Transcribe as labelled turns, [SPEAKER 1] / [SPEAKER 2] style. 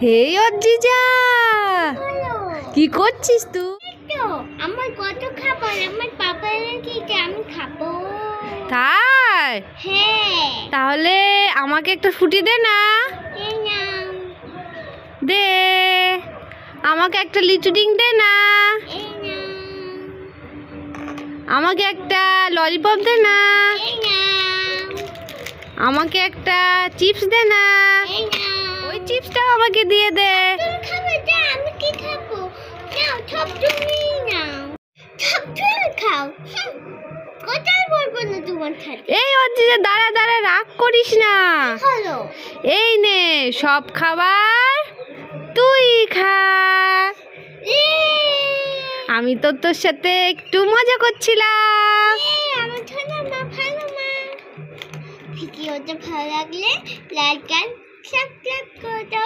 [SPEAKER 1] হেই অজ্জিজা, কি করছিস তুই?
[SPEAKER 2] আমার কত খাবার আমার পাপা এনেছে, আমি খাবো।
[SPEAKER 1] তাই?
[SPEAKER 2] হ্যাঁ।
[SPEAKER 1] তাহলে আমাকে একটা ফুটি দে না।
[SPEAKER 2] এই নাও।
[SPEAKER 1] দে, আমাকে একটা লিচু ডিং দে না।
[SPEAKER 2] এই নাও।
[SPEAKER 1] আমাকে একটা ললিপপ দে না।
[SPEAKER 2] এই নাও।
[SPEAKER 1] আমাকে একটা চিপস দে না।
[SPEAKER 2] এই নাও।
[SPEAKER 1] ওই চিপসটাও আমাকে দিয়ে দে।
[SPEAKER 2] তুমি খাবে না, আমি কি খাবো? নাও, সব তুমি নাও। সব তুমি খাও। কোথায় বলবো না তোমার সাথে।
[SPEAKER 1] এই অজ্জিজা, দাঁড়া দাঁড়া, রাগ করিস না।
[SPEAKER 2] হলো।
[SPEAKER 1] এই নে সব খাবার তুই খা। আমি তো তোর সাথে একটু মজা করছিলাম।
[SPEAKER 2] আমার ছোট মা ভালো মা। ভিডিওটা ভালো লাগলে লাইক আর সাবস্ক্রাইব করে দাও।